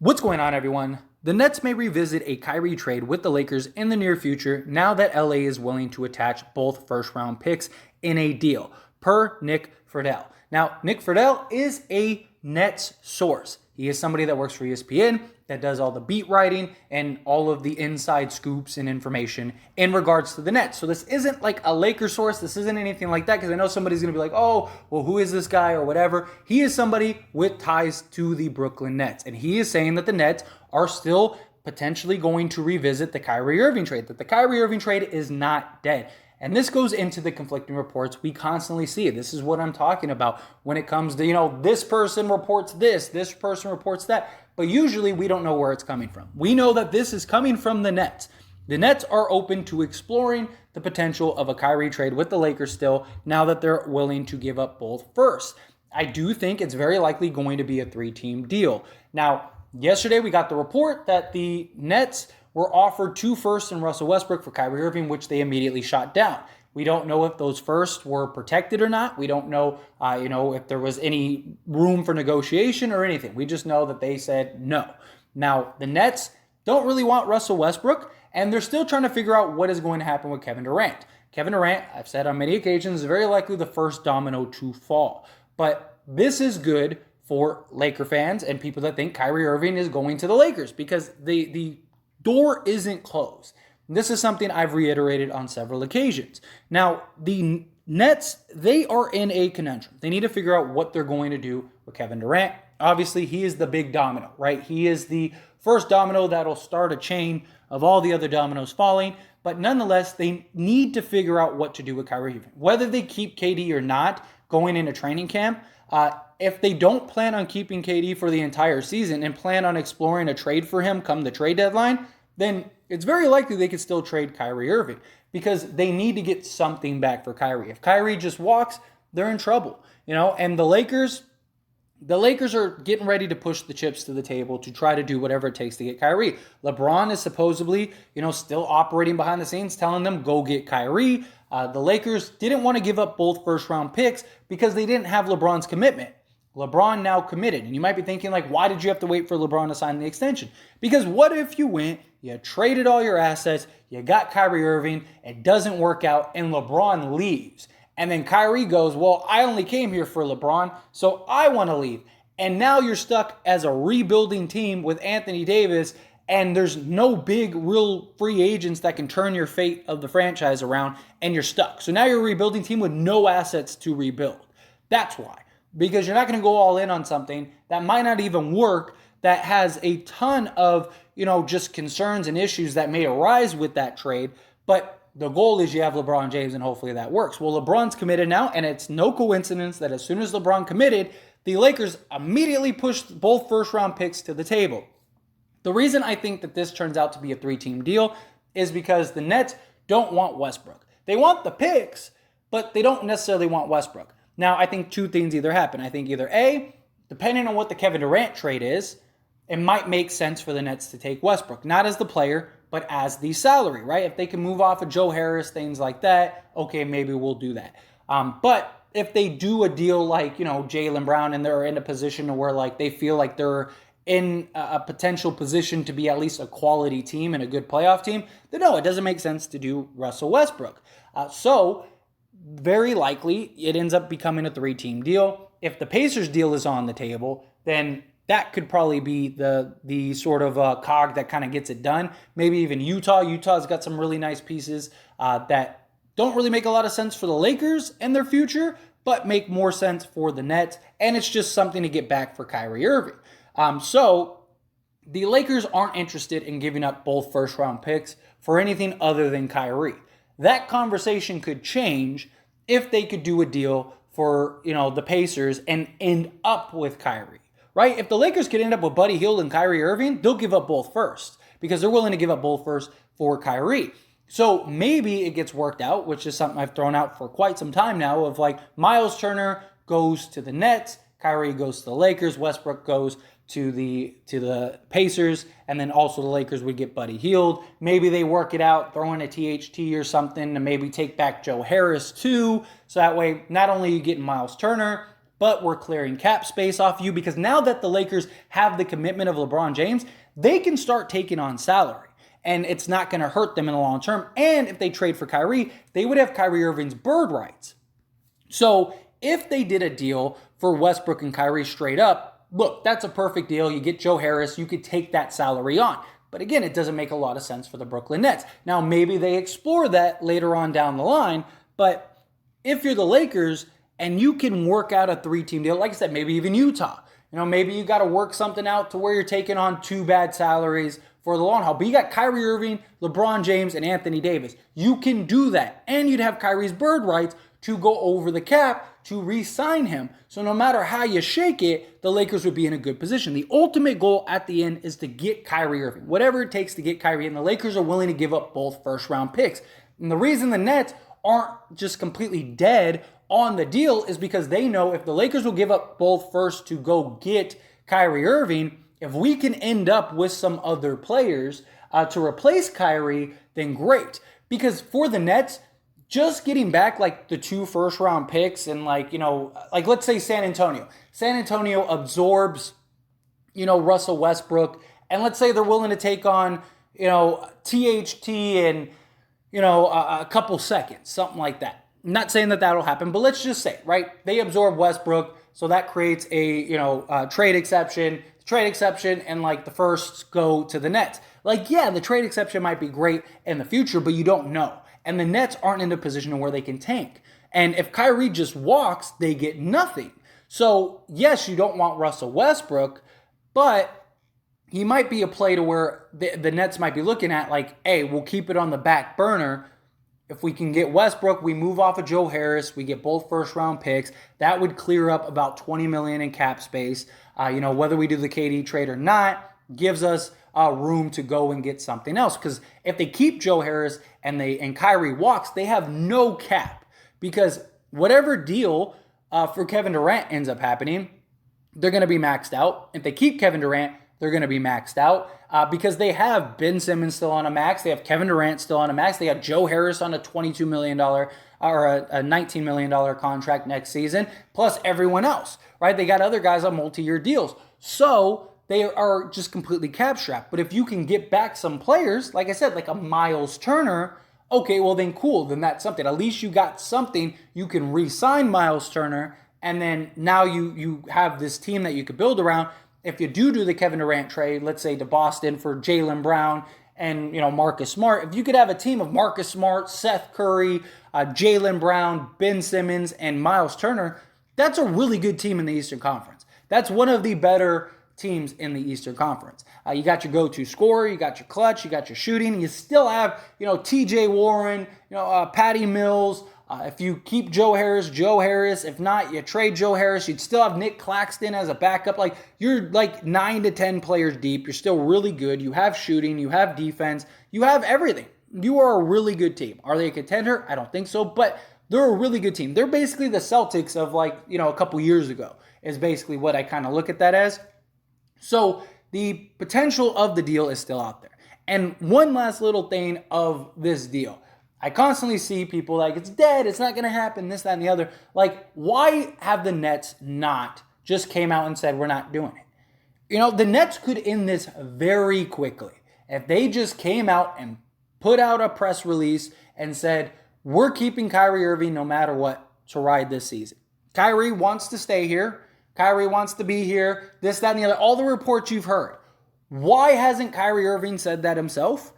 What's going on, everyone? The Nets may revisit a Kyrie trade with the Lakers in the near future now that LA is willing to attach both first-round picks in a deal, per Nick Friedel. Now, Nick Friedel is a Nets source. He is somebody that works for ESPN, that does all the beat writing and all of the inside scoops and information in regards to the Nets. So this isn't like a Lakers source. This isn't anything like that, because I know somebody's going to be like, oh, well, who is this guy or whatever. He is somebody with ties to the Brooklyn Nets. And he is saying that the Nets are still potentially going to revisit the Kyrie Irving trade, that the Kyrie Irving trade is not dead. And this goes into the conflicting reports we constantly see. This is what I'm talking about when it comes to, this person reports this person reports that. But usually we don't know where it's coming from. We know that this is coming from the Nets. The Nets are open to exploring the potential of a Kyrie trade with the Lakers still, now that they're willing to give up both firsts. I do think it's very likely going to be a 3-team deal. Now, yesterday we got the report that the Nets were offered 2 firsts and Russell Westbrook for Kyrie Irving, which they immediately shot down. We don't know if those firsts were protected or not. We don't know, if there was any room for negotiation or anything. We just know that they said no. Now, the Nets don't really want Russell Westbrook, and they're still trying to figure out what is going to happen with Kevin Durant. Kevin Durant, I've said on many occasions, is very likely the first domino to fall. But this is good for Laker fans and people that think Kyrie Irving is going to the Lakers, because the door isn't closed. This is something I've reiterated on several occasions. Now, the Nets, they are in a conundrum. They need to figure out what they're going to do with Kevin Durant. Obviously, he is the big domino, right? He is the first domino that'll start a chain of all the other dominoes falling. But nonetheless, they need to figure out what to do with Kyrie Irving. Whether they keep KD or not going into training camp, if they don't plan on keeping KD for the entire season and plan on exploring a trade for him come the trade deadline, then it's very likely they could still trade Kyrie Irving, because they need to get something back for Kyrie. If Kyrie just walks, they're in trouble, and the Lakers are getting ready to push the chips to the table to try to do whatever it takes to get Kyrie. LeBron is supposedly, still operating behind the scenes, telling them, go get Kyrie. The Lakers didn't want to give up both first-round picks because they didn't have LeBron's commitment. LeBron now committed. And you might be thinking, why did you have to wait for LeBron to sign the extension? Because what if you went, you traded all your assets, you got Kyrie Irving, it doesn't work out, and LeBron leaves. And then Kyrie goes, well, I only came here for LeBron, so I want to leave. And now you're stuck as a rebuilding team with Anthony Davis, and there's no big, real free agents that can turn your fate of the franchise around, and you're stuck. So now you're a rebuilding team with no assets to rebuild. That's why. Because you're not going to go all in on something that might not even work, that has a ton of, just concerns and issues that may arise with that trade. But the goal is you have LeBron James, and hopefully that works. Well, LeBron's committed now, and it's no coincidence that as soon as LeBron committed, the Lakers immediately pushed both first-round picks to the table. The reason I think that this turns out to be a 3-team deal is because the Nets don't want Westbrook. They want the picks, but they don't necessarily want Westbrook. Now, I think 2 things either happen. I think either A, depending on what the Kevin Durant trade is, it might make sense for the Nets to take Westbrook. Not as the player, but as the salary, right? If they can move off of Joe Harris, things like that, okay, maybe we'll do that. But if they do a deal like, Jaylen Brown, and they're in a position where they feel like they're in a potential position to be at least a quality team and a good playoff team, then no, it doesn't make sense to do Russell Westbrook. So very likely it ends up becoming a 3-team deal. If the Pacers deal is on the table, then that could probably be the sort of cog that kind of gets it done. Maybe even Utah. Utah's got some really nice pieces that don't really make a lot of sense for the Lakers and their future, but make more sense for the Nets. And it's just something to get back for Kyrie Irving. So the Lakers aren't interested in giving up both first-round picks for anything other than Kyrie. That conversation could change if they could do a deal for, the Pacers and end up with Kyrie, right? If the Lakers could end up with Buddy Hield and Kyrie Irving, they'll give up both firsts because they're willing to give up both firsts for Kyrie. So maybe it gets worked out, which is something I've thrown out for quite some time now, of Miles Turner goes to the Nets, Kyrie goes to the Lakers, Westbrook goes to the Pacers, and then also the Lakers would get Buddy Hield. Maybe they work it out, throw in a THT or something, and maybe take back Joe Harris too. So that way, not only are you getting Miles Turner, but we're clearing cap space off you, because now that the Lakers have the commitment of LeBron James, they can start taking on salary. And it's not going to hurt them in the long term. And if they trade for Kyrie, they would have Kyrie Irving's bird rights. So if they did a deal for Westbrook and Kyrie straight up, look, that's a perfect deal. You get Joe Harris, you could take that salary on. But again, it doesn't make a lot of sense for the Brooklyn Nets. Now, maybe they explore that later on down the line. But if you're the Lakers and you can work out a 3-team deal, like I said, maybe even Utah, maybe you got to work something out to where you're taking on 2 bad salaries for the long haul. But you got Kyrie Irving, LeBron James, and Anthony Davis. You can do that. And you'd have Kyrie's bird rights to go over the cap to re-sign him. So no matter how you shake it, the Lakers would be in a good position. The ultimate goal at the end is to get Kyrie Irving. Whatever it takes to get Kyrie, and the Lakers are willing to give up both first-round picks. And the reason the Nets aren't just completely dead on the deal is because they know if the Lakers will give up both first to go get Kyrie Irving, if we can end up with some other players to replace Kyrie, then great. Because for the Nets, just getting back like the 2 first-round picks and like let's say San Antonio. San Antonio absorbs, Russell Westbrook, and let's say they're willing to take on, THT and, a couple seconds, something like that. I'm not saying that that'll happen, but let's just say, right? They absorb Westbrook, so that creates a, trade exception. Trade exception and like the firsts go to the Nets. Like, yeah, the trade exception might be great in the future, but you don't know. And the Nets aren't in a position where they can tank. And if Kyrie just walks, they get nothing. So, yes, you don't want Russell Westbrook, but he might be a play to where the Nets might be looking at like, hey, we'll keep it on the back burner. If we can get Westbrook, we move off of Joe Harris, we get both first-round picks. That would clear up about $20 million in cap space. Whether we do the KD trade or not, gives us room to go and get something else. Because if they keep Joe Harris and Kyrie walks, they have no cap. Because whatever deal for Kevin Durant ends up happening, they're going to be maxed out. If they keep Kevin Durant, they're going to be maxed out because they have Ben Simmons still on a max. They have Kevin Durant still on a max. They have Joe Harris on a $22 million or a $19 million contract next season, plus everyone else, right? They got other guys on multi-year deals. So they are just completely cap strapped. But if you can get back some players, like I said, like a Miles Turner, okay, well then cool. Then that's something. At least you got something. You can re-sign Miles Turner, and then now you have this team that you could build around. If you do the Kevin Durant trade, let's say to Boston for Jaylen Brown and Marcus Smart, if you could have a team of Marcus Smart, Seth Curry, Jaylen Brown, Ben Simmons, and Miles Turner, that's a really good team in the Eastern Conference. That's one of the better teams in the Eastern Conference. You got your go-to scorer, you got your clutch, you got your shooting. You still have T.J. Warren, Patty Mills. If you keep Joe Harris. If not, you trade Joe Harris. You'd still have Nick Claxton as a backup. Like, you're like 9 to 10 players deep. You're still really good. You have shooting. You have defense. You have everything. You are a really good team. Are they a contender? I don't think so, but they're a really good team. They're basically the Celtics of a couple years ago is basically what I kind of look at that as. So the potential of the deal is still out there. And one last little thing of this deal. I constantly see people like, it's dead, it's not going to happen, this, that, and the other. Like, why have the Nets not just came out and said, we're not doing it? The Nets could end this very quickly if they just came out and put out a press release and said, we're keeping Kyrie Irving no matter what to ride this season. Kyrie wants to stay here. Kyrie wants to be here, this, that, and the other. All the reports you've heard. Why hasn't Kyrie Irving said that himself?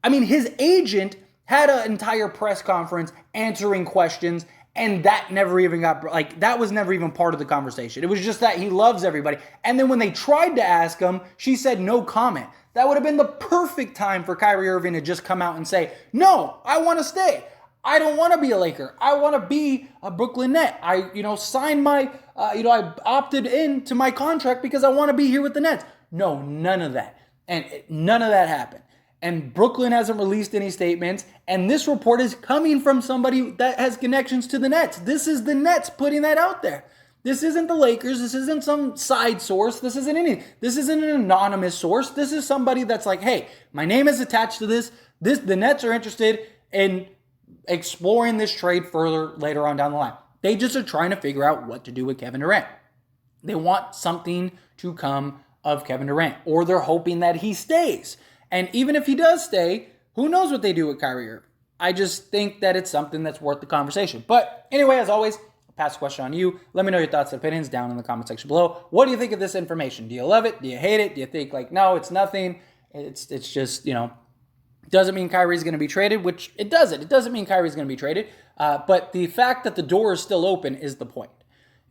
I mean, his agent had an entire press conference answering questions, and that never even that was never even part of the conversation. It was just that he loves everybody. And then when they tried to ask him, she said no comment. That would have been the perfect time for Kyrie Irving to just come out and say, no, I want to stay. I don't want to be a Laker. I want to be a Brooklyn Net. I, signed my, I opted into my contract because I want to be here with the Nets. No, none of that. And none of that happened. And Brooklyn hasn't released any statements. And this report is coming from somebody that has connections to the Nets. This is the Nets putting that out there. This isn't the Lakers. This isn't some side source. This isn't anything. This isn't an anonymous source. This is somebody that's like, hey, my name is attached to this. The Nets are interested in exploring this trade further later on down the line. They just are trying to figure out what to do with Kevin Durant. They want something to come of Kevin Durant, or they're hoping that he stays. And even if he does stay, who knows what they do with Kyrie Irving? I just think that it's something that's worth the conversation. But anyway, as always, I'll pass the question on to you. Let me know your thoughts and opinions down in the comment section below. What do you think of this information? Do you love it? Do you hate it? Do you think like, no, it's nothing? It's just, doesn't mean Kyrie's going to be traded, which it doesn't. It doesn't mean Kyrie's going to be traded. But the fact that the door is still open is the point.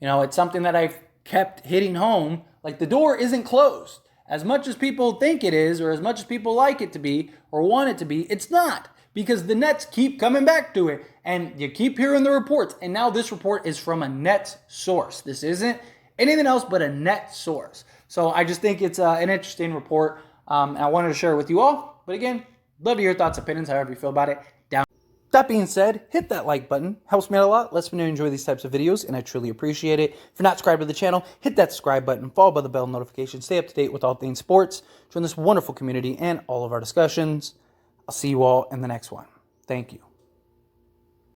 It's something that I've kept hitting home. Like, the door isn't closed. As much as people think it is, or as much as people like it to be, or want it to be, it's not. Because the Nets keep coming back to it, and you keep hearing the reports. And now this report is from a Nets source. This isn't anything else but a Nets source. So I just think it's an interesting report, and I wanted to share it with you all. But again, love to hear your thoughts, opinions, however you feel about it. Down. That being said, hit that like button. Helps me out a lot. Lets me know you enjoy these types of videos, and I truly appreciate it. If you're not subscribed to the channel, hit that subscribe button, followed by the bell notification. Stay up to date with all things sports. Join this wonderful community and all of our discussions. I'll see you all in the next one. Thank you.